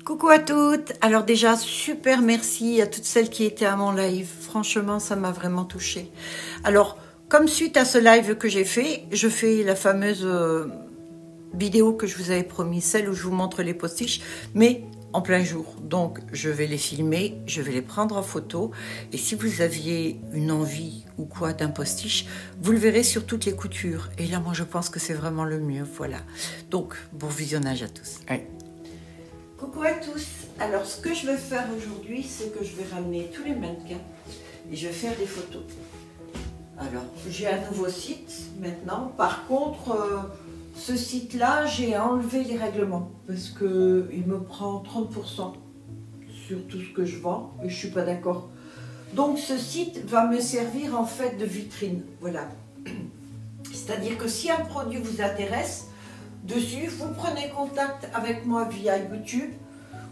Coucou à toutes. Alors déjà, super merci à toutes celles qui étaient à mon live. Franchement, ça m'a vraiment touchée. Alors, comme suite à ce live que j'ai fait, je fais la fameuse vidéo que je vous avais promis, celle où je vous montre les postiches, mais en plein jour. Donc, je vais les filmer, je vais les prendre en photo. Et si vous aviez une envie ou quoi d'un postiche, vous le verrez sur toutes les coutures. Et là, moi, je pense que c'est vraiment le mieux. Voilà. Donc, bon visionnage à tous. Allez. Coucou à tous. Alors, ce que je vais faire aujourd'hui, c'est que je vais ramener tous les mannequins et je vais faire des photos. Alors, j'ai un nouveau site maintenant. Par contre, ce site-là, j'ai enlevé les règlements parce qu'il me prend 30% sur tout ce que je vends et je ne suis pas d'accord. Donc, ce site va me servir en fait de vitrine. Voilà. C'est-à-dire que si un produit vous intéresse, dessus, vous prenez contact avec moi via YouTube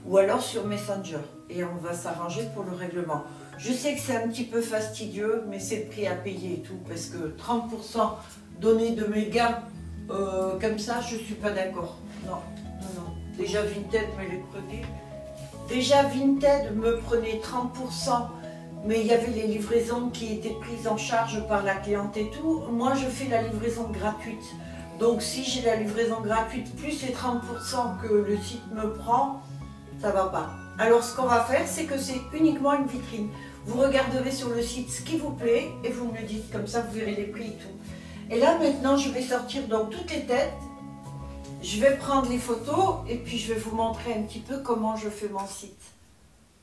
ou alors sur Messenger et on va s'arranger pour le règlement. Je sais que c'est un petit peu fastidieux, mais c'est le prix à payer et tout, parce que 30% donné de mes gains comme ça, je ne suis pas d'accord. Non, non, non. Déjà Vinted me les prenait. Déjà Vinted me prenait 30%, mais il y avait les livraisons qui étaient prises en charge par la cliente et tout. Moi, je fais la livraison gratuite. Donc si j'ai la livraison gratuite plus les 30% que le site me prend, ça va pas. Alors ce qu'on va faire, c'est que c'est uniquement une vitrine. Vous regarderez sur le site ce qui vous plaît et vous me le dites, comme ça vous verrez les prix et tout. Et là maintenant je vais sortir dans toutes les têtes, je vais prendre les photos et puis je vais vous montrer un petit peu comment je fais mon site.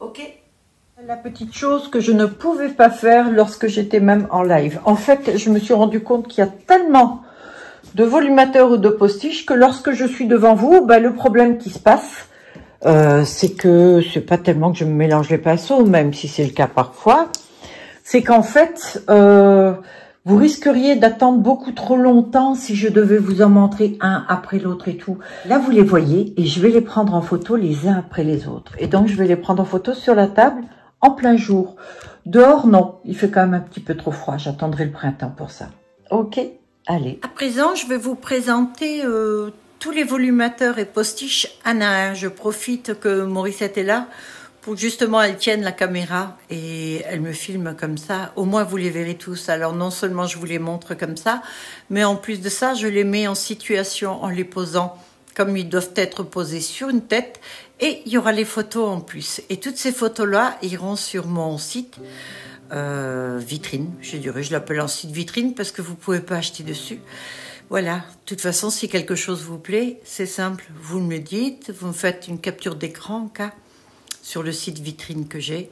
Ok ? La petite chose que je ne pouvais pas faire lorsque j'étais même en live. En fait, je me suis rendu compte qu'il y a tellement de volumateurs ou de postiches que lorsque je suis devant vous, ben, le problème qui se passe, c'est que c'est pas tellement que je me mélange les pinceaux, même si c'est le cas parfois, c'est qu'en fait, vous risqueriez d'attendre beaucoup trop longtemps si je devais vous en montrer un après l'autre et tout. Là, vous les voyez et je vais les prendre en photo les uns après les autres. Et donc, je vais les prendre en photo sur la table en plein jour. Dehors, non, il fait quand même un petit peu trop froid. J'attendrai le printemps pour ça. Ok ? Allez. À présent, je vais vous présenter tous les volumateurs et postiches un à un. Je profite que Morissette est là pour que justement elle tienne la caméra et elle me filme comme ça. Au moins, vous les verrez tous. Alors, non seulement je vous les montre comme ça, mais en plus de ça, je les mets en situation en les posant comme ils doivent être posés sur une tête. Et il y aura les photos en plus. Et toutes ces photos-là iront sur mon site. Vitrine, je dirais, je l'appelle un site vitrine parce que vous pouvez pas acheter dessus. Voilà, de toute façon, si quelque chose vous plaît, c'est simple, vous me le dites, vous me faites une capture d'écran en cas sur le site vitrine que j'ai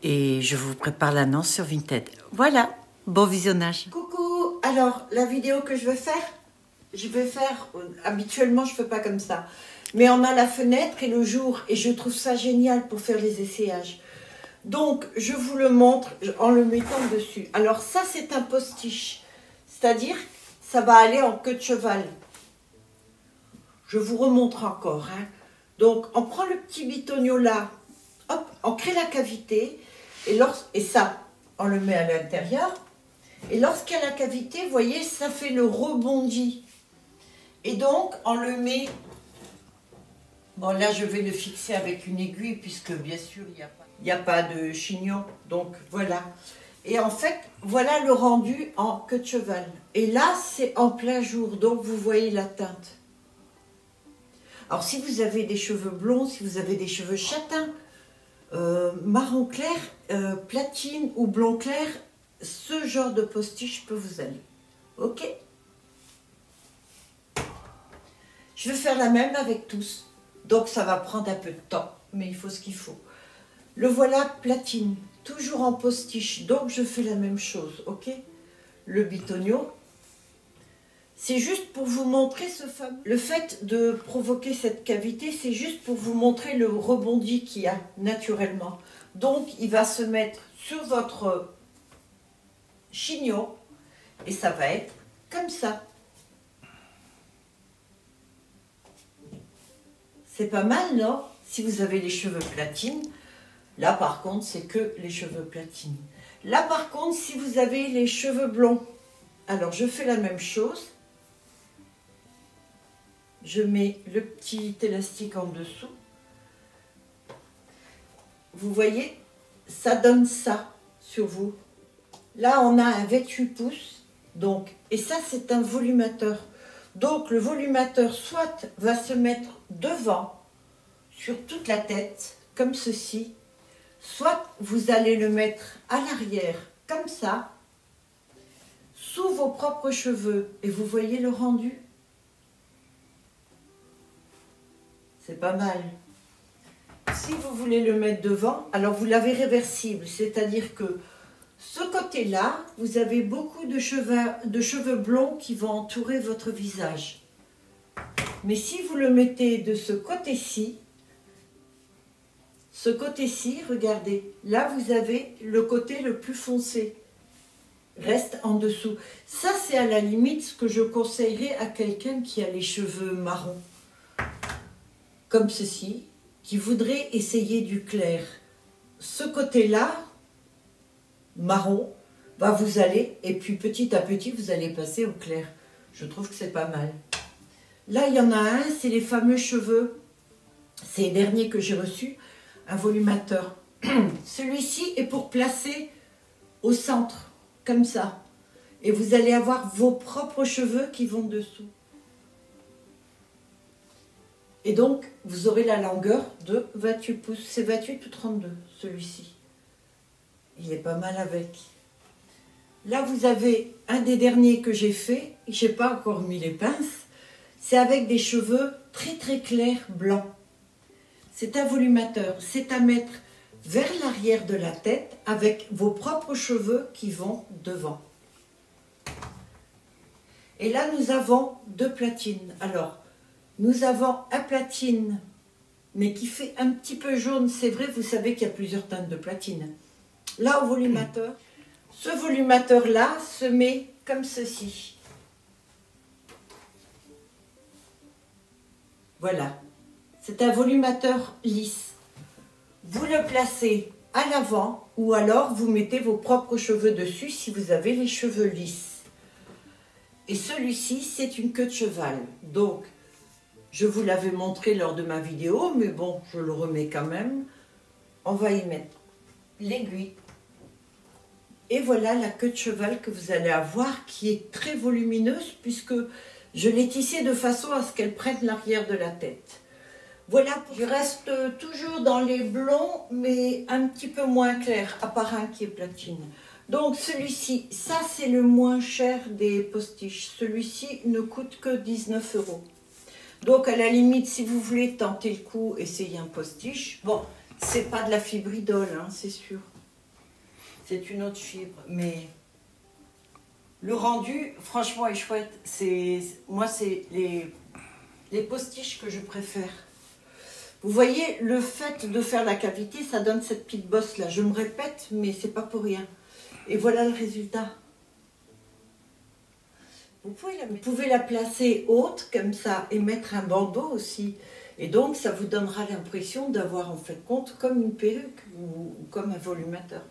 et je vous prépare l'annonce sur Vinted. Voilà, bon visionnage. Coucou, alors la vidéo que je vais faire, habituellement je fais pas comme ça, mais on a la fenêtre et le jour et je trouve ça génial pour faire les essayages. Donc, je vous le montre en le mettant dessus. Alors, ça, c'est un postiche. C'est-à-dire, ça va aller en queue de cheval. Je vous remontre encore. Hein. Donc, on prend le petit bitonio là. Hop, on crée la cavité. Et ça, on le met à l'intérieur. Et lorsqu'il y a la cavité, vous voyez, ça fait le rebondi. Et donc, on le met... Bon, là, je vais le fixer avec une aiguille, puisque, bien sûr, il n'y a pas de chignon. Donc, voilà. Et en fait, voilà le rendu en queue de cheval. Et là, c'est en plein jour. Donc, vous voyez la teinte. Alors, si vous avez des cheveux blonds, si vous avez des cheveux châtains, marron clair, platine ou blond clair, ce genre de postiche peut vous aller. Ok ? Je vais faire la même avec tous. Donc, ça va prendre un peu de temps, mais il faut ce qu'il faut. Le voilà platine, toujours en postiche, donc je fais la même chose, ok? Le bitonio, c'est juste pour vous montrer ce fameux... Le fait de provoquer cette cavité, c'est juste pour vous montrer le rebondi qu'il y a naturellement. Donc, il va se mettre sur votre chignon et ça va être comme ça. C'est pas mal, non? Si vous avez les cheveux platines, là par contre, c'est que les cheveux platines. Là par contre, si vous avez les cheveux blonds, alors je fais la même chose. Je mets le petit élastique en dessous. vous voyez, ça donne ça sur vous. Là, on a un 28 pouces, donc, et ça, c'est un volumateur. Donc, le volumateur, soit va se mettre devant, sur toute la tête, comme ceci, soit vous allez le mettre à l'arrière, comme ça, sous vos propres cheveux. Et vous voyez le rendu? C'est pas mal. Si vous voulez le mettre devant, alors vous l'avez réversible, c'est-à-dire que ce côté-là, vous avez beaucoup de cheveux blonds qui vont entourer votre visage. Mais si vous le mettez de ce côté-ci, regardez, là vous avez le côté le plus foncé, reste en dessous. Ça, c'est à la limite ce que je conseillerais à quelqu'un qui a les cheveux marrons, comme ceci, qui voudrait essayer du clair. Ce côté-là, marron, bah vous allez, et puis petit à petit, vous allez passer au clair. Je trouve que c'est pas mal. Là, il y en a un, c'est les fameux cheveux. C'est les derniers que j'ai reçus, un volumateur. Celui-ci est pour placer au centre, comme ça. Et vous allez avoir vos propres cheveux qui vont dessous. Et donc, vous aurez la longueur de 28 pouces. C'est 28 ou 32, celui-ci. Il est pas mal avec. Là, vous avez un des derniers que j'ai fait. Je n'ai pas encore mis les pinces. C'est avec des cheveux très très clairs blancs. C'est un volumateur. C'est à mettre vers l'arrière de la tête avec vos propres cheveux qui vont devant. Et là, nous avons deux platines. Alors, nous avons un platine, mais qui fait un petit peu jaune. C'est vrai, vous savez qu'il y a plusieurs teintes de platine. Là, au volumateur, ce volumateur-là se met comme ceci. Voilà. C'est un volumateur lisse. Vous le placez à l'avant ou alors vous mettez vos propres cheveux dessus si vous avez les cheveux lisses. Et celui-ci, c'est une queue de cheval. Donc, je vous l'avais montré lors de ma vidéo, mais bon, je le remets quand même. On va y mettre l'aiguille. Et voilà la queue de cheval que vous allez avoir, qui est très volumineuse, puisque je l'ai tissée de façon à ce qu'elle prenne l'arrière de la tête. Voilà, je reste toujours dans les blonds, mais un petit peu moins clair, à part un qui est platine. Donc celui-ci, ça c'est le moins cher des postiches. Celui-ci ne coûte que 19 €. Donc à la limite, si vous voulez tenter le coup, essayez un postiche. Bon, c'est pas de la fibridole, hein, c'est sûr. C'est une autre fibre, mais le rendu, franchement, est chouette. Moi, c'est les postiches que je préfère. Vous voyez, le fait de faire la cavité, ça donne cette petite bosse là. Je me répète, mais c'est pas pour rien. Et voilà le résultat. Vous pouvez la placer haute comme ça et mettre un bandeau aussi. Et donc, ça vous donnera l'impression d'avoir en fait compte comme une perruque ou comme un volumateur.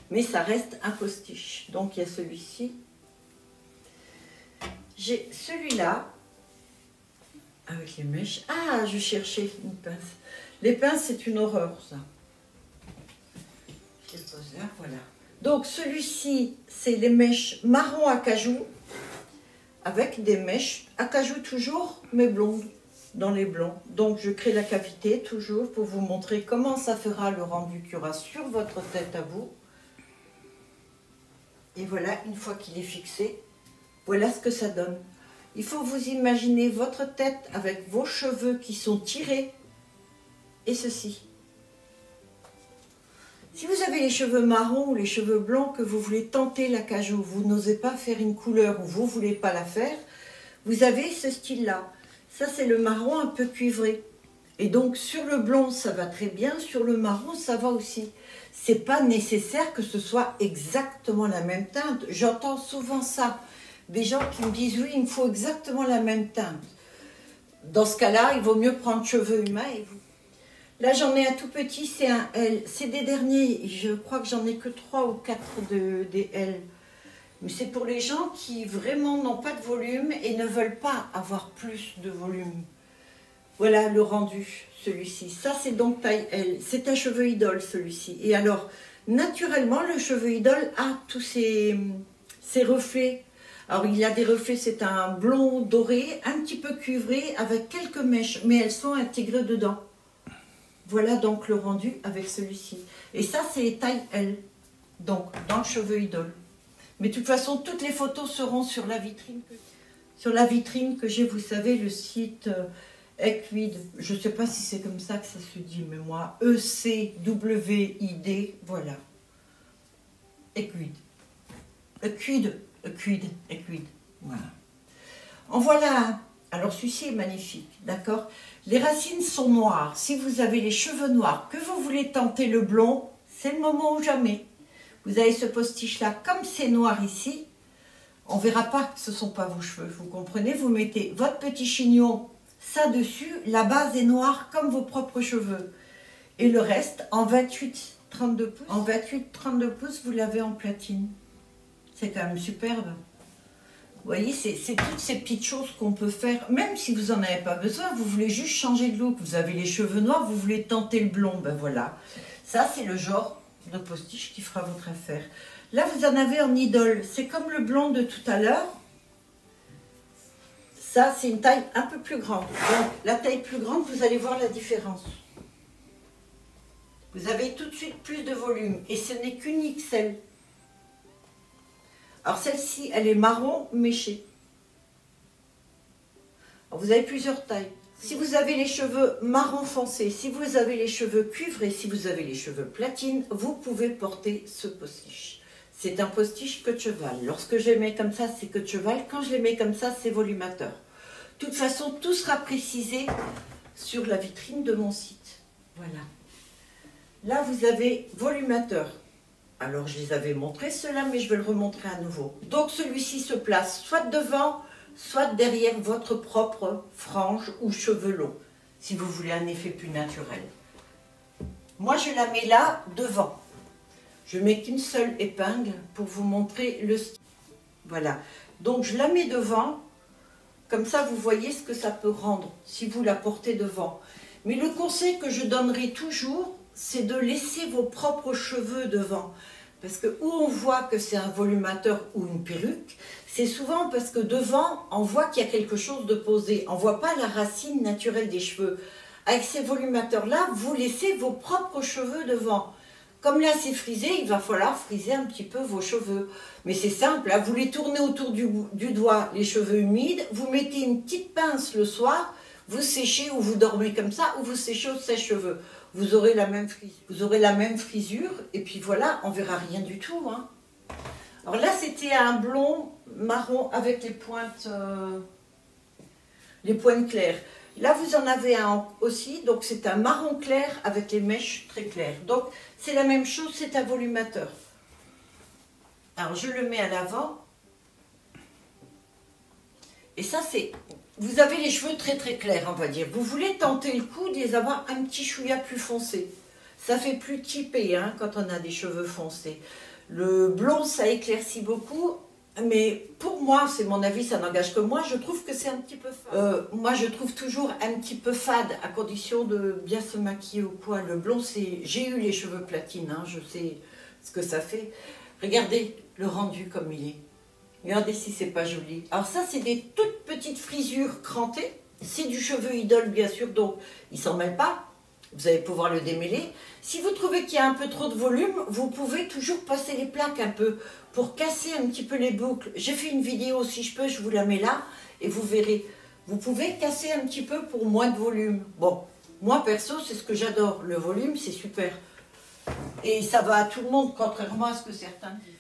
Mais ça reste un postiche. Donc, il y a celui-ci. J'ai celui-là avec les mèches. Ah, je cherchais une pince. Les pinces, c'est une horreur, ça. Je le pose là, voilà. Donc, celui-ci, c'est les mèches marron acajou avec des mèches acajou toujours, mais blondes, dans les blancs. Donc, je crée la cavité toujours pour vous montrer comment ça fera le rendu qu'il y aura sur votre tête à vous. Et voilà, une fois qu'il est fixé, voilà ce que ça donne. Il faut vous imaginer votre tête avec vos cheveux qui sont tirés et ceci. Si vous avez les cheveux marrons ou les cheveux blancs que vous voulez tenter l'acajou, vous n'osez pas faire une couleur ou vous ne voulez pas la faire, vous avez ce style-là. Ça, c'est le marron un peu cuivré. Et donc, sur le blond, ça va très bien. Sur le marron, ça va aussi. C'est pas nécessaire que ce soit exactement la même teinte. J'entends souvent ça. Des gens qui me disent, oui, il me faut exactement la même teinte. Dans ce cas-là, il vaut mieux prendre cheveux humains. Et vous... Là, j'en ai un tout petit, c'est un L. C'est des derniers. Je crois que j'en ai que 3 ou 4 des L. Mais c'est pour les gens qui vraiment n'ont pas de volume et ne veulent pas avoir plus de volume. Voilà le rendu, celui-ci. Ça, c'est donc taille L. C'est un cheveu idole, celui-ci. Et alors, naturellement, le cheveu idole a tous ces reflets. Alors, il y a des reflets, c'est un blond doré, un petit peu cuivré, avec quelques mèches, mais elles sont intégrées dedans. Voilà donc le rendu avec celui-ci. Et ça, c'est taille L, donc dans le cheveu idole. Mais de toute façon, toutes les photos seront sur la vitrine. Sur la vitrine que j'ai, vous savez, le site Equid. Je ne sais pas si c'est comme ça que ça se dit, mais moi, ECWID, voilà. Equid. Equid. Voilà. En voilà un. Alors celui-ci est magnifique, d'accord? Les racines sont noires. Si vous avez les cheveux noirs, que vous voulez tenter le blond, c'est le moment ou jamais. Vous avez ce postiche-là, comme c'est noir ici, on ne verra pas que ce ne sont pas vos cheveux. Vous comprenez? Vous mettez votre petit chignon, ça dessus, la base est noire comme vos propres cheveux. Et le reste, en 28-32 pouces. En 28-32 pouces, vous l'avez en platine. C'est quand même superbe. Vous voyez, c'est toutes ces petites choses qu'on peut faire, même si vous n'en avez pas besoin, vous voulez juste changer de look, vous avez les cheveux noirs, vous voulez tenter le blond, ben voilà. Ça, c'est le genre de postiche qui fera votre affaire. Là, vous en avez en idole, c'est comme le blond de tout à l'heure. Ça, c'est une taille un peu plus grande. Donc, la taille plus grande, vous allez voir la différence. Vous avez tout de suite plus de volume, et ce n'est qu'une XL. Alors celle-ci, elle est marron méché. Alors, vous avez plusieurs tailles. Si vous avez les cheveux marron foncé, si vous avez les cheveux cuivrés, si vous avez les cheveux platine, vous pouvez porter ce postiche. C'est un postiche queue de cheval. Lorsque je les mets comme ça, c'est queue de cheval. Quand je les mets comme ça, c'est volumateur. De toute façon, tout sera précisé sur la vitrine de mon site. Voilà. Là, vous avez volumateur. Alors, je les avais montrés, ceux-là, mais je vais le remontrer à nouveau. Donc, celui-ci se place soit devant, soit derrière votre propre frange ou cheveux longs, si vous voulez un effet plus naturel. Moi, je la mets là, devant. Je mets qu'une seule épingle pour vous montrer le style. Voilà. Donc, je la mets devant. Comme ça, vous voyez ce que ça peut rendre si vous la portez devant. Mais le conseil que je donnerai toujours, c'est de laisser vos propres cheveux devant. Parce que où on voit que c'est un volumateur ou une perruque, c'est souvent parce que devant, on voit qu'il y a quelque chose de posé. On ne voit pas la racine naturelle des cheveux. Avec ces volumateurs-là, vous laissez vos propres cheveux devant. Comme là, c'est frisé, il va falloir friser un petit peu vos cheveux. Mais c'est simple, hein, vous les tournez autour du doigt, les cheveux humides, vous mettez une petite pince le soir, vous séchez ou vous dormez comme ça, ou vous séchez au sèche-cheveux. Vous aurez la même frisure. Vous aurez la même frisure, et puis voilà, on verra rien du tout. Hein. Alors là, c'était un blond marron avec les pointes claires. Là, vous en avez un aussi, donc c'est un marron clair avec les mèches très claires. Donc, c'est la même chose, c'est un volumateur. Alors, je le mets à l'avant. Et ça, c'est... Vous avez les cheveux très très clairs, on va dire. Vous voulez tenter le coup de les avoir un petit chouïa plus foncé. Ça fait plus typé hein, quand on a des cheveux foncés. Le blond, ça éclaircit beaucoup. Mais pour moi, c'est mon avis, ça n'engage que moi, je trouve que c'est un petit peu fade. Moi, je trouve toujours un petit peu fade, à condition de bien se maquiller au poids. Le blond, c'est... J'ai eu les cheveux platine, hein, je sais ce que ça fait. Regardez le rendu comme il est. Regardez si c'est pas joli. Alors ça, c'est des toutes petites frisures crantées. C'est du cheveu idole, bien sûr, donc il s'en mêle pas. Vous allez pouvoir le démêler. Si vous trouvez qu'il y a un peu trop de volume, vous pouvez toujours passer les plaques un peu pour casser un petit peu les boucles. J'ai fait une vidéo, si je peux, je vous la mets là et vous verrez. Vous pouvez casser un petit peu pour moins de volume. Bon, moi perso, c'est ce que j'adore. Le volume, c'est super. Et ça va à tout le monde, contrairement à ce que certains disent.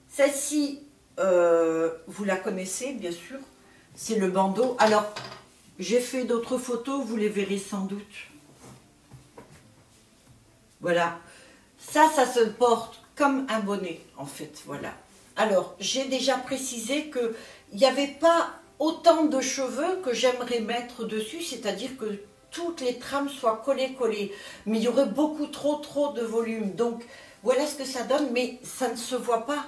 Celle-ci, vous la connaissez, bien sûr. C'est le bandeau. Alors, j'ai fait d'autres photos, vous les verrez sans doute. Voilà, ça se porte comme un bonnet, en fait, voilà. Alors, j'ai déjà précisé qu'il n'y avait pas autant de cheveux que j'aimerais mettre dessus, c'est-à-dire que toutes les trames soient collées, mais il y aurait beaucoup trop de volume. Donc, voilà ce que ça donne, mais ça ne se voit pas.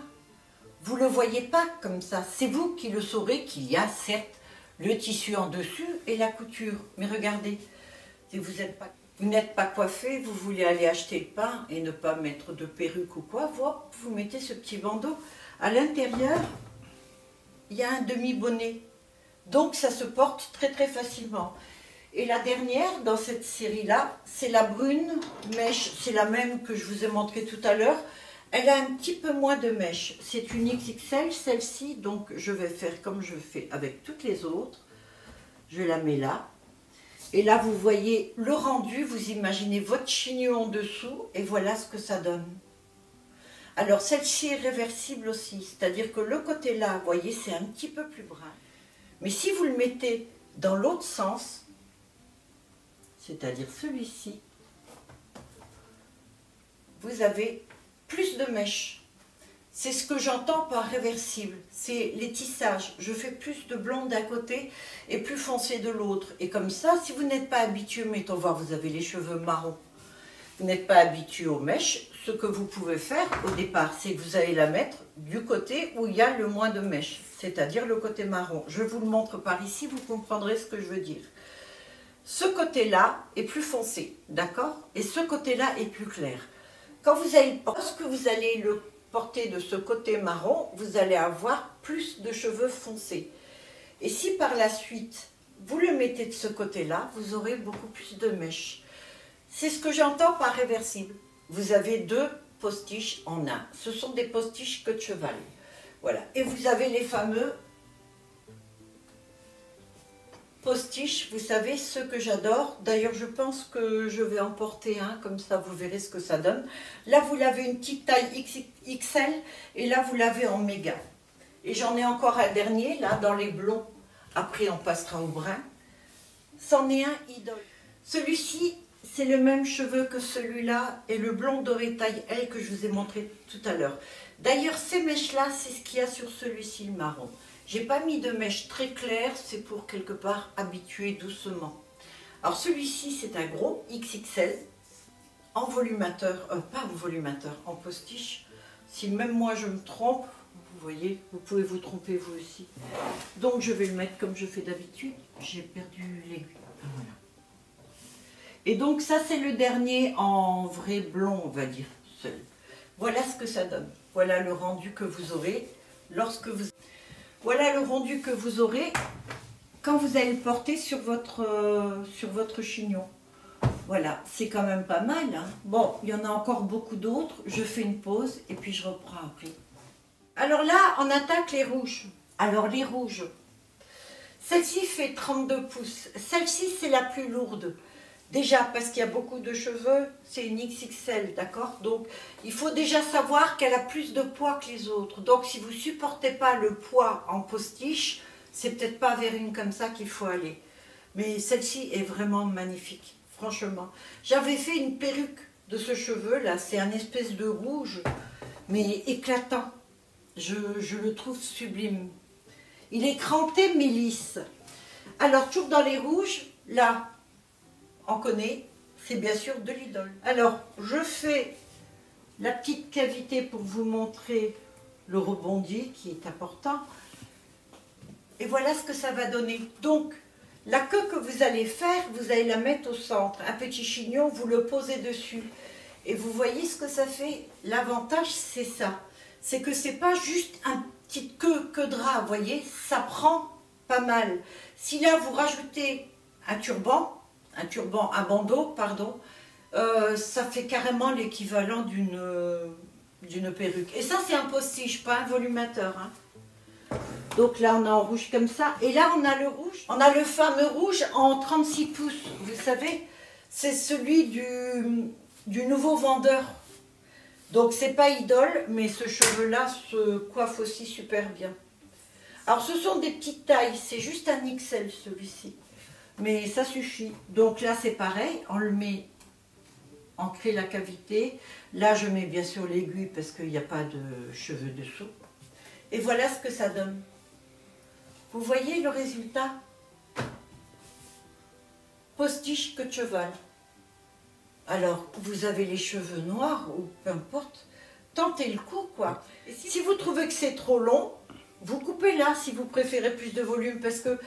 Vous ne le voyez pas comme ça. C'est vous qui le saurez qu'il y a, certes, le tissu en dessus et la couture. Mais regardez, si vous n'êtes pas coiffé, vous voulez aller acheter le pain et ne pas mettre de perruque ou quoi, vous mettez ce petit bandeau. À l'intérieur, il y a un demi-bonnet. Donc ça se porte très très facilement. Et la dernière dans cette série-là, c'est la brune mèche. C'est la même que je vous ai montré tout à l'heure. Elle a un petit peu moins de mèche. C'est une XXL, celle-ci. Donc je vais faire comme je fais avec toutes les autres. Je la mets là. Et là, vous voyez le rendu. Vous imaginez votre chignon en dessous. Et voilà ce que ça donne. Alors celle-ci est réversible aussi. C'est-à-dire que le côté là, vous voyez, c'est un petit peu plus brun. Mais si vous le mettez dans l'autre sens, c'est-à-dire celui-ci, vous avez plus de mèches. C'est ce que j'entends par réversible. C'est les tissages. Je fais plus de blond d'un côté et plus foncé de l'autre. Et comme ça, si vous n'êtes pas habitué, mettons voir, vous avez les cheveux marrons, vous n'êtes pas habitué aux mèches, ce que vous pouvez faire au départ, c'est que vous allez la mettre du côté où il y a le moins de mèches, c'est-à-dire le côté marron. Je vous le montre par ici, vous comprendrez ce que je veux dire. Ce côté-là est plus foncé, d'accord? Et ce côté-là est plus clair. Lorsque vous allez le porter de ce côté marron, vous allez avoir plus de cheveux foncés. Et si par la suite, vous le mettez de ce côté-là, vous aurez beaucoup plus de mèches. C'est ce que j'entends par réversible. Vous avez deux postiches en un. Ce sont des postiches queue de cheval. Voilà. Et vous avez les fameux postiches, vous savez, ceux que j'adore. D'ailleurs, je pense que je vais en porter un, comme ça vous verrez ce que ça donne. Là, vous l'avez une petite taille XL et là, vous l'avez en méga. Et j'en ai encore un dernier, là, dans les blonds. Après, on passera au brun. C'en est un idole. Celui-ci, c'est le même cheveu que celui-là et le blond doré taille L que je vous ai montré tout à l'heure. D'ailleurs, ces mèches-là, c'est ce qu'il y a sur celui-ci, le marron. J'ai pas mis de mèches très claires, c'est pour quelque part habituer doucement. Alors celui-ci, c'est un gros XXL en volumateur, pas en volumateur, en postiche. Si même moi je me trompe, vous voyez, vous pouvez vous tromper vous aussi. Donc je vais le mettre comme je fais d'habitude. J'ai perdu l'aiguille. Voilà. Et donc ça c'est le dernier en vrai blond, on va dire, seul. Voilà ce que ça donne. Voilà le rendu que vous aurez lorsque vous... Voilà le rendu que vous aurez quand vous allez le porter sur votre chignon. Voilà, c'est quand même pas mal, hein. Bon, il y en a encore beaucoup d'autres. Je fais une pause et puis je reprends après. Alors là, on attaque les rouges. Alors les rouges, celle-ci fait 32 pouces. Celle-ci, c'est la plus lourde. Déjà, parce qu'il y a beaucoup de cheveux, c'est une XXL, d'accord? Donc, il faut déjà savoir qu'elle a plus de poids que les autres. Donc, si vous ne supportez pas le poids en postiche, c'est peut-être pas vers une comme ça qu'il faut aller. Mais celle-ci est vraiment magnifique, franchement. J'avais fait une perruque de ce cheveu-là, c'est un espèce de rouge, mais éclatant. Je le trouve sublime. Il est cranté, mais lisse. Alors, toujours dans les rouges, là, on connaît, c'est bien sûr de l'idole. Alors, je fais la petite cavité pour vous montrer le rebondi qui est important. Et voilà ce que ça va donner. Donc, la queue que vous allez faire, vous allez la mettre au centre. Un petit chignon, vous le posez dessus. Et vous voyez ce que ça fait. L'avantage, c'est ça. C'est que c'est pas juste un petit queue drap, vous voyez. Ça prend pas mal. Si là, vous rajoutez un turban, un bandeau, pardon, ça fait carrément l'équivalent d'une perruque. Et ça, c'est un postiche, pas un volumateur, hein. Donc là, on a en rouge comme ça. Et là, on a le rouge. On a le fameux rouge en 36 pouces. Vous savez, c'est celui du nouveau vendeur. Donc, c'est pas idole, mais ce cheveu-là se coiffe aussi super bien. Alors, ce sont des petites tailles. C'est juste un XL, celui-ci. Mais ça suffit. Donc là, c'est pareil. On le met, on crée la cavité. Là, je mets bien sûr l'aiguille parce qu'il n'y a pas de cheveux dessous. Et voilà ce que ça donne. Vous voyez le résultat? Postiche queue de cheval. Alors, vous avez les cheveux noirs ou peu importe, tentez le coup, quoi. Et si vous trouvez que c'est trop long, vous coupez là si vous préférez plus de volume parce que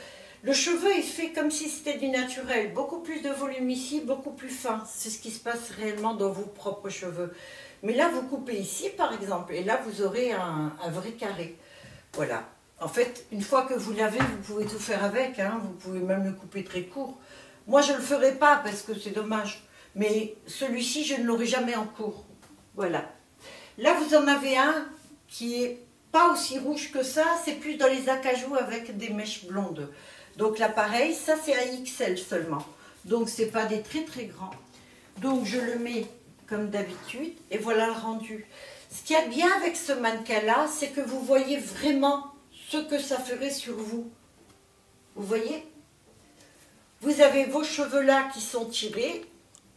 Le cheveu est fait comme si c'était du naturel. Beaucoup plus de volume ici, beaucoup plus fin. C'est ce qui se passe réellement dans vos propres cheveux. Mais là, vous coupez ici, par exemple, et là, vous aurez un vrai carré. Voilà. En fait, une fois que vous l'avez, vous pouvez tout faire avec. Hein. Vous pouvez même le couper très court. Moi, je ne le ferai pas parce que c'est dommage. Mais celui-ci, je ne l'aurai jamais en court. Voilà. Là, vous en avez un qui est pas aussi rouge que ça. C'est plus dans les acajou avec des mèches blondes. Donc là, pareil, ça, c'est un XL seulement. Donc, c'est pas des très, très grands. Donc, je le mets comme d'habitude. Et voilà le rendu. Ce qu'il y a de bien avec ce mannequin-là, c'est que vous voyez vraiment ce que ça ferait sur vous. Vous voyez? Vous avez vos cheveux là qui sont tirés.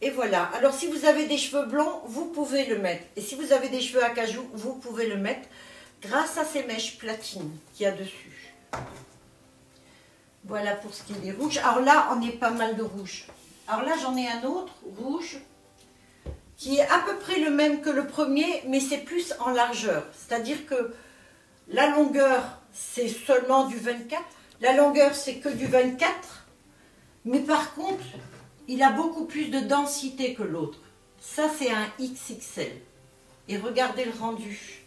Et voilà. Alors, si vous avez des cheveux blonds, vous pouvez le mettre. Et si vous avez des cheveux à cajou, vous pouvez le mettre grâce à ces mèches platine qu'il y a dessus. Voilà pour ce qui est des rouges. Alors là, on est pas mal de rouge. Alors là, j'en ai un autre, rouge, qui est à peu près le même que le premier, mais c'est plus en largeur. C'est-à-dire que la longueur, c'est seulement du 24. La longueur, c'est que du 24. Mais par contre, il a beaucoup plus de densité que l'autre. Ça, c'est un XXL. Et regardez le rendu.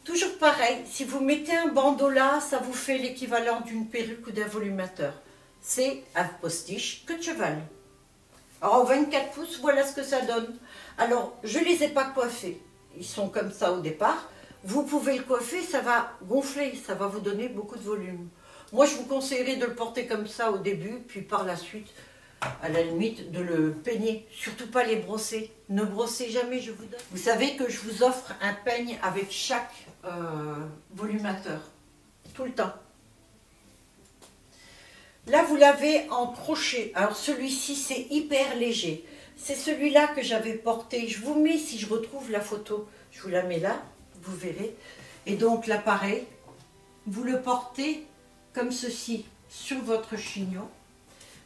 Toujours pareil, si vous mettez un bandeau là, ça vous fait l'équivalent d'une perruque ou d'un volumateur. C'est un postiche queue de cheval. Alors en 24 pouces, voilà ce que ça donne. Alors, je ne les ai pas coiffés. Ils sont comme ça au départ. Vous pouvez le coiffer, ça va gonfler, ça va vous donner beaucoup de volume. Moi, je vous conseillerais de le porter comme ça au début, puis par la suite, à la limite, de le peigner. Surtout pas les brosser. Ne brossez jamais, je vous donne. Vous savez que je vous offre un peigne avec chaque volumateur. Tout le temps. Là, vous l'avez en crochet. Alors, celui-ci, c'est hyper léger. C'est celui-là que j'avais porté. Je vous mets, si je retrouve la photo, je vous la mets là, vous verrez. Et donc, là, pareil, vous le portez comme ceci sur votre chignon.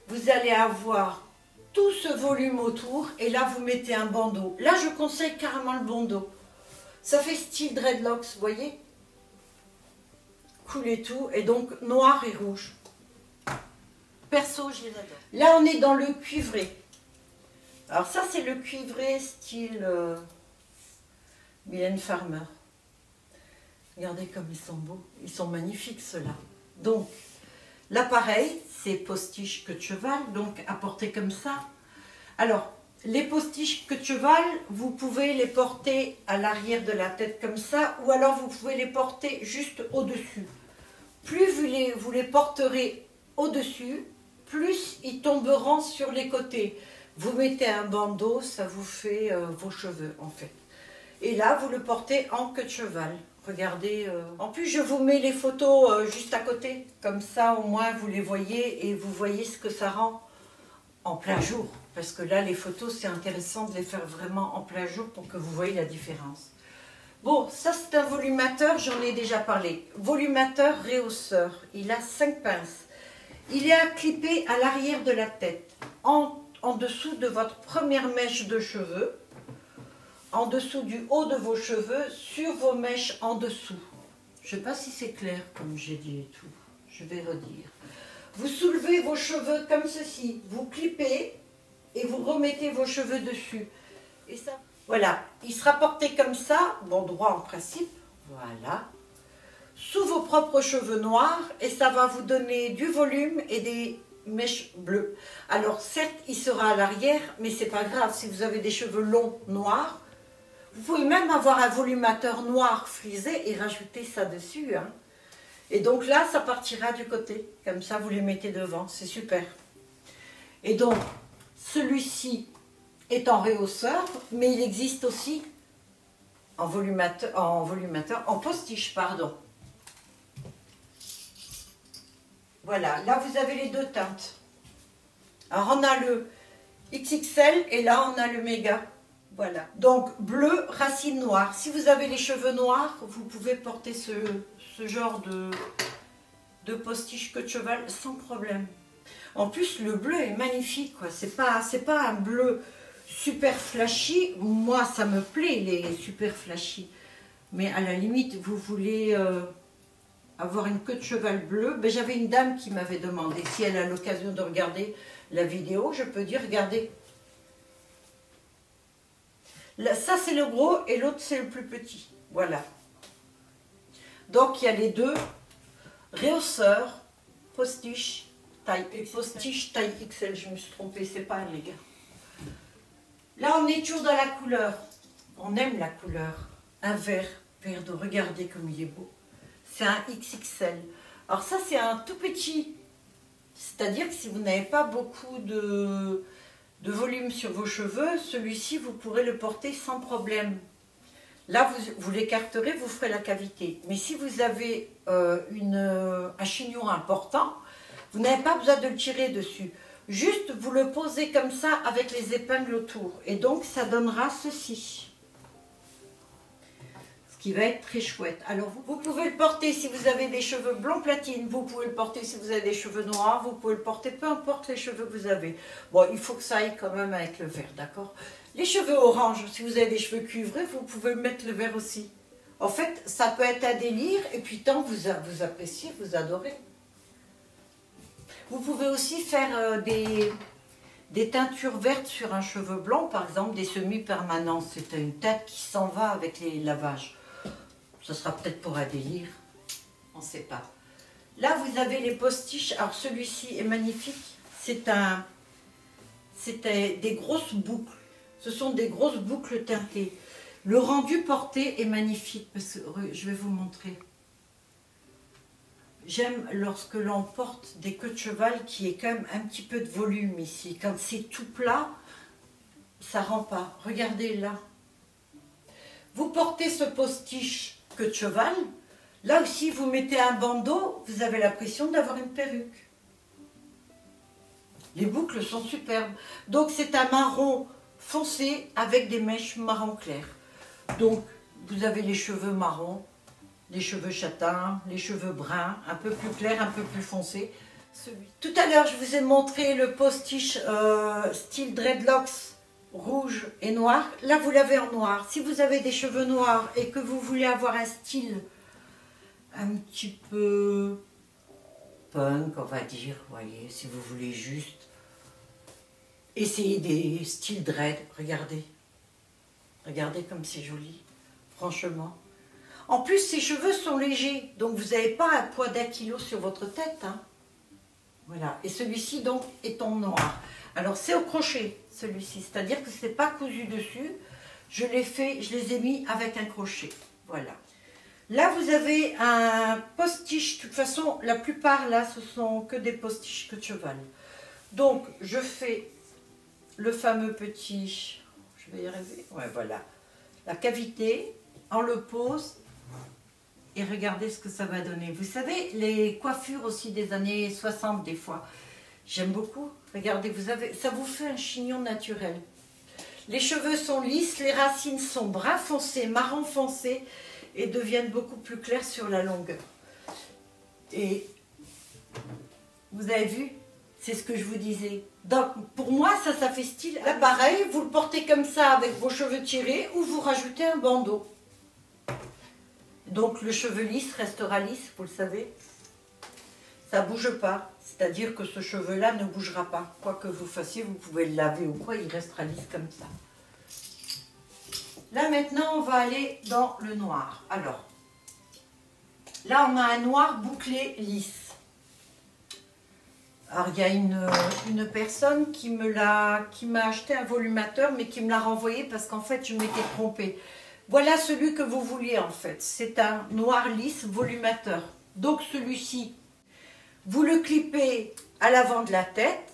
Vous allez avoir tout ce volume autour. Et là, vous mettez un bandeau. Là, je conseille carrément le bandeau. Ça fait style dreadlocks, vous voyez? Cool et tout. Et donc, noir et rouge. Perso, je les adore. Là, on est dans le cuivré. Alors ça, c'est le cuivré style Mylène Farmer. Regardez comme ils sont beaux. Ils sont magnifiques, ceux-là. Donc, là, pareil, c'est postiche queue de cheval, donc à porter comme ça. Alors, les postiches queue de cheval, vous pouvez les porter à l'arrière de la tête comme ça, ou alors vous pouvez les porter juste au-dessus. Plus vous les porterez au-dessus, plus ils tomberont sur les côtés. Vous mettez un bandeau, ça vous fait vos cheveux en fait. Et là, vous le portez en queue de cheval. Regardez. En plus, je vous mets les photos juste à côté. Comme ça, au moins, vous les voyez et vous voyez ce que ça rend en plein jour. Parce que là, les photos, c'est intéressant de les faire vraiment en plein jour pour que vous voyez la différence. Bon, ça, c'est un volumateur, j'en ai déjà parlé. Volumateur réhausseur. Il a 5 pinces. Il est à clipper à l'arrière de la tête, en dessous de votre première mèche de cheveux, en dessous du haut de vos cheveux, sur vos mèches en dessous. Je ne sais pas si c'est clair, comme j'ai dit et tout. Je vais redire. Vous soulevez vos cheveux comme ceci. Vous clippez et vous remettez vos cheveux dessus. Et ça, voilà. Il sera porté comme ça, bon droit en principe. Voilà. Sous vos propres cheveux noirs et ça va vous donner du volume et des mèches bleues. Alors certes, il sera à l'arrière, mais c'est pas grave. Si vous avez des cheveux longs noirs, vous pouvez même avoir un volumateur noir frisé et rajouter ça dessus. Hein. Et donc là, ça partira du côté. Comme ça, vous les mettez devant. C'est super. Et donc, celui-ci est en réhausseur, mais il existe aussi en en postiche, pardon. Voilà, là vous avez les deux teintes. Alors on a le XXL et là on a le méga. Voilà, donc bleu, racine noire. Si vous avez les cheveux noirs, vous pouvez porter ce genre de postiche queue de cheval sans problème. En plus, le bleu est magnifique, quoi. C'est pas un bleu super flashy. Moi, ça me plaît, les super flashy. Mais à la limite, vous voulez avoir une queue de cheval bleue, ben, j'avais une dame qui m'avait demandé si elle a l'occasion de regarder la vidéo. Je peux dire, regardez. Là, ça, c'est le gros et l'autre, c'est le plus petit. Voilà. Donc, il y a les deux réhausseurs, postiche, taille XL. Je me suis trompée, c'est pas les gars. Là, on est toujours dans la couleur. On aime la couleur. Un vert d'eau. Regardez comme il est beau. C'est un XXL. Alors ça, c'est un tout petit. C'est-à-dire que si vous n'avez pas beaucoup de volume sur vos cheveux, celui-ci, vous pourrez le porter sans problème. Là, vous l'écarterez, vous ferez la cavité. Mais si vous avez un chignon important, vous n'avez pas besoin de le tirer dessus. Juste, vous le posez comme ça avec les épingles autour. Et donc, ça donnera ceci. Ce qui va être très chouette. Alors, vous pouvez le porter si vous avez des cheveux blond platine. Vous pouvez le porter si vous avez des cheveux noirs. Vous pouvez le porter, peu importe les cheveux que vous avez. Bon, il faut que ça aille quand même avec le vert, d'accord? Les cheveux orange, si vous avez des cheveux cuivrés, vous pouvez mettre le vert aussi. En fait, ça peut être un délire. Et puis, tant vous appréciez, vous adorez. Vous pouvez aussi faire des teintures vertes sur un cheveu blanc, par exemple des semi-permanents. C'est une teinte qui s'en va avec les lavages. Ce sera peut-être pour un délire, on ne sait pas. Là, vous avez les postiches. Alors, celui-ci est magnifique. C'est des grosses boucles. Ce sont des grosses boucles teintées. Le rendu porté est magnifique. Parce que, je vais vous montrer. J'aime lorsque l'on porte des queues de cheval qui est quand même un petit peu de volume ici. Quand c'est tout plat, ça ne rend pas. Regardez là. Vous portez ce postiche queue de cheval. Là aussi, vous mettez un bandeau, vous avez l'impression d'avoir une perruque. Les boucles sont superbes. Donc, c'est un marron foncé avec des mèches marron clair. Donc, vous avez les cheveux marrons. Les cheveux châtains, les cheveux bruns, un peu plus clairs, un peu plus foncés. Tout à l'heure, je vous ai montré le postiche style dreadlocks rouge et noir. Là, vous l'avez en noir. Si vous avez des cheveux noirs et que vous voulez avoir un style un petit peu punk, on va dire, vous voyez, si vous voulez juste essayer des styles dread, regardez. Regardez comme c'est joli, franchement. En plus, ces cheveux sont légers, donc vous n'avez pas un poids d'1 kilo sur votre tête. Hein. Voilà. Et celui-ci, donc, est en noir. Alors, c'est au crochet, celui-ci. C'est-à-dire que ce n'est pas cousu dessus. Je les ai mis avec un crochet. Voilà. Là, vous avez un postiche. De toute façon, la plupart, là, ce sont que des postiches queue de cheval. Donc, je fais le fameux petit... Je vais y arriver. Ouais, voilà. La cavité, on le pose... Et regardez ce que ça va donner. Vous savez, les coiffures aussi des années 60 des fois, j'aime beaucoup. Regardez, ça vous fait un chignon naturel. Les cheveux sont lisses, les racines sont brun foncé, marron foncé et deviennent beaucoup plus clairs sur la longueur. Et vous avez vu, c'est ce que je vous disais. Donc pour moi, ça fait style. Là pareil, vous le portez comme ça avec vos cheveux tirés ou vous rajoutez un bandeau. Donc le cheveu lisse restera lisse, vous le savez. Ça ne bouge pas, c'est-à-dire que ce cheveu-là ne bougera pas. Quoi que vous fassiez, vous pouvez le laver ou quoi, il restera lisse comme ça. Là maintenant, on va aller dans le noir. Alors, là on a un noir bouclé lisse. Alors il y a une personne qui m'a acheté un volumateur, mais qui me l'a renvoyé parce qu'en fait je m'étais trompée. Voilà celui que vous vouliez en fait, c'est un noir lisse volumateur. Donc celui-ci, vous le clippez à l'avant de la tête.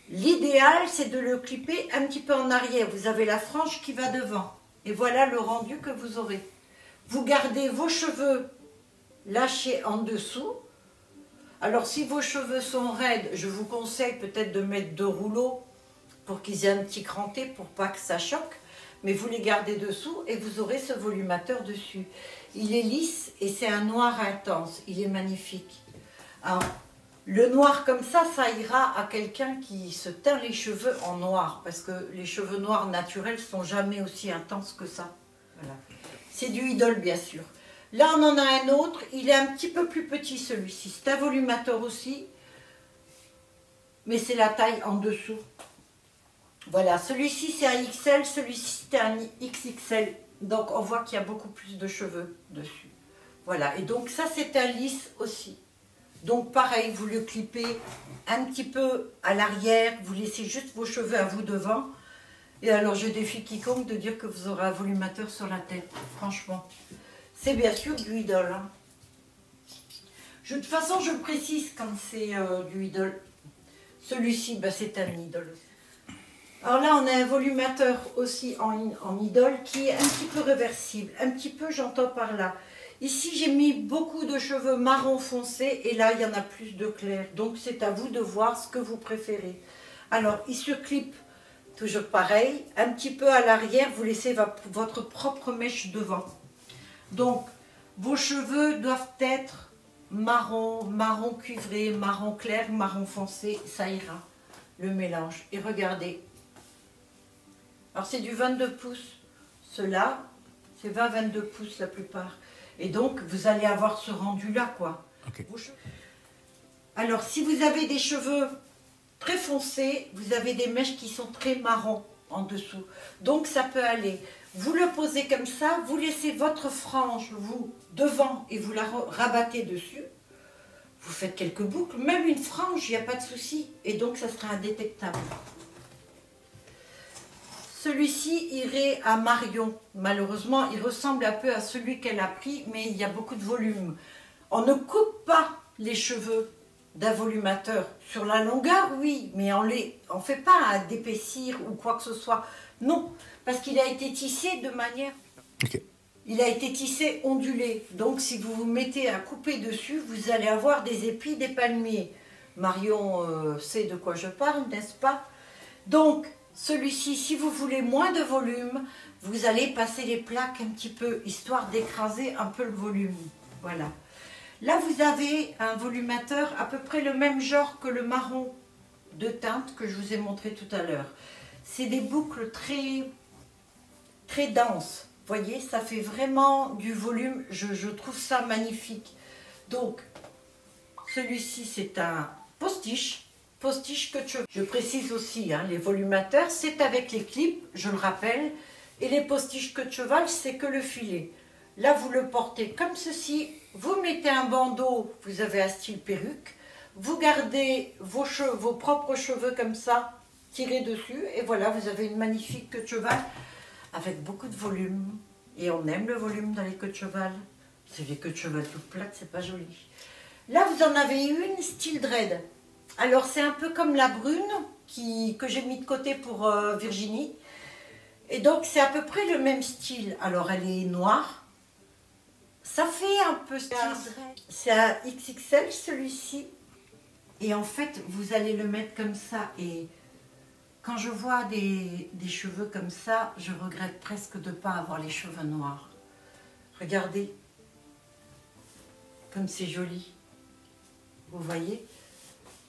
L'idéal c'est de le clipper un petit peu en arrière. Vous avez la frange qui va devant. Et voilà le rendu que vous aurez. Vous gardez vos cheveux lâchés en dessous. Alors si vos cheveux sont raides, je vous conseille peut-être de mettre 2 rouleaux pour qu'ils aient un petit cranté pour pas que ça choque. Mais vous les gardez dessous et vous aurez ce volumateur dessus. Il est lisse et c'est un noir intense. Il est magnifique. Alors, le noir comme ça ira à quelqu'un qui se teint les cheveux en noir. Parce que les cheveux noirs naturels ne sont jamais aussi intenses que ça. Voilà. C'est du idole, bien sûr. Là, on en a un autre. Il est un petit peu plus petit, celui-ci. C'est un volumateur aussi. Mais c'est la taille en dessous. Voilà, celui-ci c'est un XL, celui-ci c'est un XXL. Donc on voit qu'il y a beaucoup plus de cheveux dessus. Voilà, et donc ça c'est un lisse aussi. Donc pareil, vous le clippez un petit peu à l'arrière, vous laissez juste vos cheveux à vous devant. Et alors je défie quiconque de dire que vous aurez un volumateur sur la tête, franchement. C'est bien sûr du idole. Hein. De toute façon, je le précise quand c'est du idole. Celui-ci, bah, c'est un idole. Alors là, on a un volumateur aussi en idole qui est un petit peu réversible. Un petit peu, j'entends par là. Ici, j'ai mis beaucoup de cheveux marron foncé et là, il y en a plus de clair. Donc, c'est à vous de voir ce que vous préférez. Alors, il se clip toujours pareil. Un petit peu à l'arrière, vous laissez votre propre mèche devant. Donc, vos cheveux doivent être marron, marron cuivré, marron clair, marron foncé. Ça ira, le mélange. Et regardez. Alors c'est du 22 pouces, ceux-là, c'est 20-22 pouces la plupart. Et donc vous allez avoir ce rendu-là, quoi. Okay. Alors si vous avez des cheveux très foncés, vous avez des mèches qui sont très marrons en dessous. Donc ça peut aller. Vous le posez comme ça, vous laissez votre frange, vous, devant, et vous la rabattez dessus. Vous faites quelques boucles, même une frange, il n'y a pas de souci. Et donc ça sera indétectable. Celui-ci irait à Marion. Malheureusement, il ressemble un peu à celui qu'elle a pris, mais il y a beaucoup de volume. On ne coupe pas les cheveux d'un volumateur. Sur la longueur, oui, mais on ne fait pas à d'épaissir ou quoi que ce soit. Non, parce qu'il a été tissé de manière... Okay. Il a été tissé ondulé. Donc, si vous vous mettez à couper dessus, vous allez avoir des épis, des palmiers. Marion sait de quoi je parle, n'est-ce pas? Donc... Celui-ci, si vous voulez moins de volume, vous allez passer les plaques un petit peu, histoire d'écraser un peu le volume. Voilà. Là, vous avez un volumateur à peu près le même genre que le marron de teinte que je vous ai montré tout à l'heure. C'est des boucles très, très denses. Vous voyez, ça fait vraiment du volume. Je trouve ça magnifique. Donc, celui-ci, c'est un postiche. Postiche queue de cheval. Je précise aussi, hein, les volumateurs, c'est avec les clips, je le rappelle, et les postiches queue de cheval, c'est que le filet. Là, vous le portez comme ceci, vous mettez un bandeau, vous avez un style perruque, vous gardez vos propres cheveux comme ça, tirés dessus, et voilà, vous avez une magnifique queue de cheval avec beaucoup de volume. Et on aime le volume dans les queues de cheval. C'est les queues de cheval toutes plates, c'est pas joli. Là, vous en avez une style dread. Alors, c'est un peu comme la brune que j'ai mis de côté pour Virginie. Et donc, c'est à peu près le même style. Alors, elle est noire. Ça fait un peu style. C'est un XXL, celui-ci. Et en fait, vous allez le mettre comme ça. Et quand je vois des cheveux comme ça, je regrette presque de ne pas avoir les cheveux noirs. Regardez. Comme c'est joli. Vous voyez ?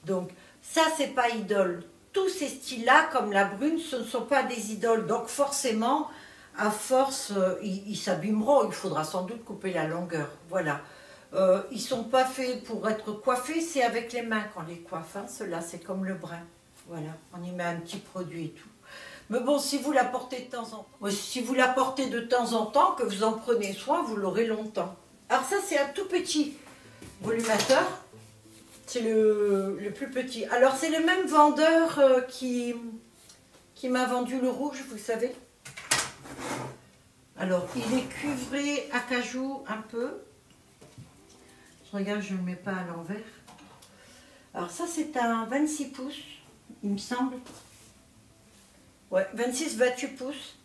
Donc, ça, c'est pas idole. Tous ces styles-là, comme la brune, ce ne sont pas des idoles. Donc, forcément, à force, ils s'abîmeront. Il faudra sans doute couper la longueur. Voilà. Ils ne sont pas faits pour être coiffés. C'est avec les mains qu'on les coiffe. Hein. Ceux-là, c'est comme le brin. Voilà. On y met un petit produit et tout. Mais bon, si vous la portez de temps en temps, que vous en prenez soin, vous l'aurez longtemps. Alors ça, c'est un tout petit volumateur. C'est le plus petit. Alors, c'est le même vendeur qui m'a vendu le rouge, vous savez. Alors, il est cuivré à cajou un peu. Je regarde, je ne le mets pas à l'envers. Alors, ça, c'est un 26 pouces, il me semble. Ouais, 26-28 pouces.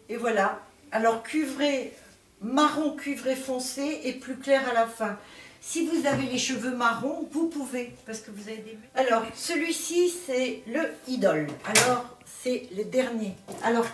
Et voilà. Alors, cuivré, marron cuivré foncé et plus clair à la fin. Si vous avez les cheveux marrons, vous pouvez, parce que vous avez des... Alors, celui-ci, c'est le idole. Alors, c'est le dernier. Alors,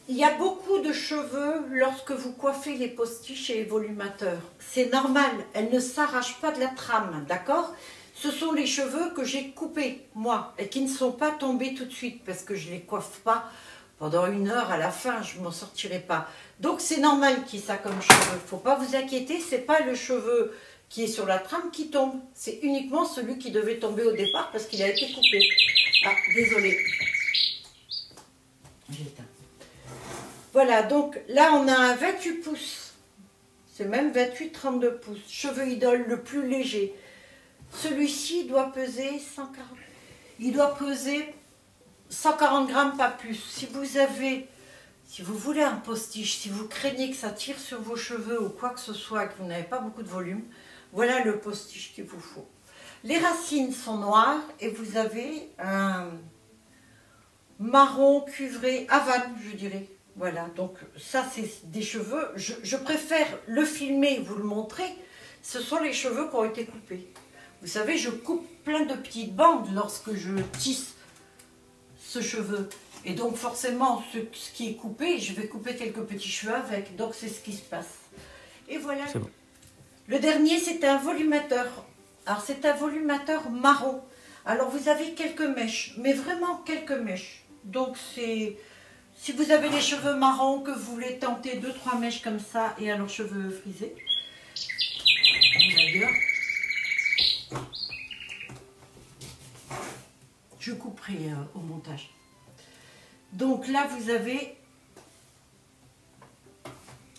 il y a beaucoup de cheveux lorsque vous coiffez les postiches et les volumateurs. C'est normal, elles ne s'arrachent pas de la trame, d'accord? Ce sont les cheveux que j'ai coupés, moi, et qui ne sont pas tombés tout de suite, parce que je ne les coiffe pas pendant 1 heure à la fin, je m'en sortirai pas. Donc c'est normal qu'il y ait ça comme cheveux. Faut pas vous inquiéter, c'est pas le cheveu qui est sur la trame qui tombe. C'est uniquement celui qui devait tomber au départ parce qu'il a été coupé. Ah, désolé. J'éteins. Voilà, donc là on a un 28 pouces. C'est même 28-32 pouces. Cheveux idole le plus léger. Celui-ci doit peser 140. Il doit peser 140 grammes, pas plus. Si vous voulez un postiche, si vous craignez que ça tire sur vos cheveux ou quoi que ce soit, que vous n'avez pas beaucoup de volume, voilà le postiche qu'il vous faut. Les racines sont noires et vous avez un marron cuivré Havane, je dirais. Voilà, donc ça c'est des cheveux, je préfère le filmer et vous le montrer, ce sont les cheveux qui ont été coupés. Vous savez, je coupe plein de petites bandes lorsque je tisse ce cheveu. Et donc forcément, ce qui est coupé, je vais couper quelques petits cheveux avec, donc c'est ce qui se passe. Et voilà, bon. Le dernier c'est un volumateur. Alors c'est un volumateur marron. Alors vous avez quelques mèches, mais vraiment quelques mèches. Donc c'est... Si vous avez les cheveux marrons, que vous voulez tenter 2-3 mèches comme ça, et alors cheveux frisés, d'ailleurs, je couperai au montage. Donc là, vous avez,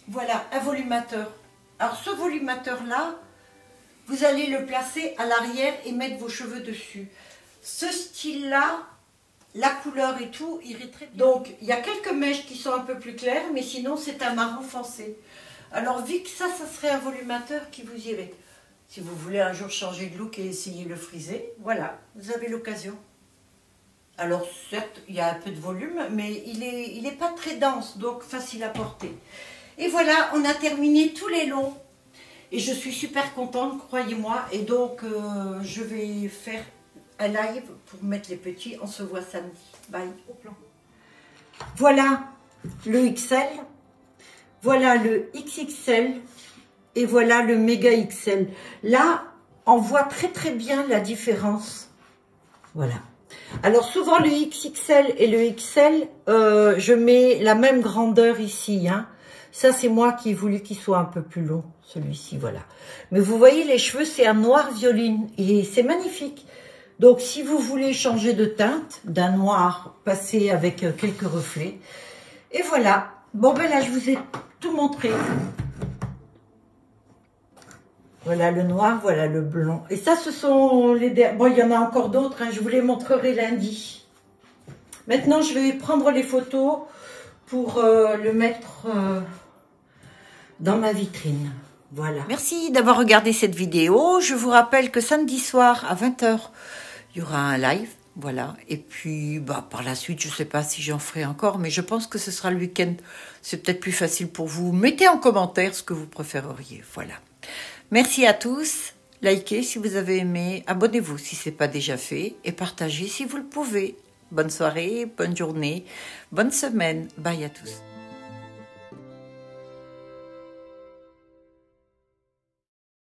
voilà, un volumateur. Alors ce volumateur-là, vous allez le placer à l'arrière et mettre vos cheveux dessus. Ce style-là, la couleur et tout irait très bien. Donc, il y a quelques mèches qui sont un peu plus claires, mais sinon, c'est un marron foncé. Alors, vu que ça serait un volumateur qui vous irait. Si vous voulez un jour changer de look et essayer le friser, voilà, vous avez l'occasion. Alors, certes, il y a un peu de volume, mais il est pas très dense, donc facile à porter. Et voilà, on a terminé tous les longs. Et je suis super contente, croyez-moi. Et donc, je vais faire un live pour mettre les petits. On se voit samedi. Bye. Au plan. Voilà le XL. Voilà le XXL. Et voilà le méga XL. Là, on voit très très bien la différence. Voilà. Alors souvent le XXL et le XL, je mets la même grandeur ici. Hein. Ça c'est moi qui ai voulu qu'il soit un peu plus long. Celui-ci, voilà. Mais vous voyez, les cheveux, c'est un noir violine. Et c'est magnifique. Donc, si vous voulez changer de teinte, d'un noir passé avec quelques reflets. Et voilà. Bon, ben là, je vous ai tout montré. Voilà le noir, voilà le blanc. Et ça, ce sont les derniers. Bon, il y en a encore d'autres. Hein, je vous les montrerai lundi. Maintenant, je vais prendre les photos pour le mettre dans ma vitrine. Voilà. Merci d'avoir regardé cette vidéo. Je vous rappelle que samedi soir à 20 h, il y aura un live. Voilà. Et puis, bah, par la suite, je ne sais pas si j'en ferai encore, mais je pense que ce sera le week-end. C'est peut-être plus facile pour vous. Mettez en commentaire ce que vous préféreriez. Voilà. Merci à tous. Likez si vous avez aimé. Abonnez-vous si ce n'est pas déjà fait. Et partagez si vous le pouvez. Bonne soirée, bonne journée, bonne semaine. Bye à tous.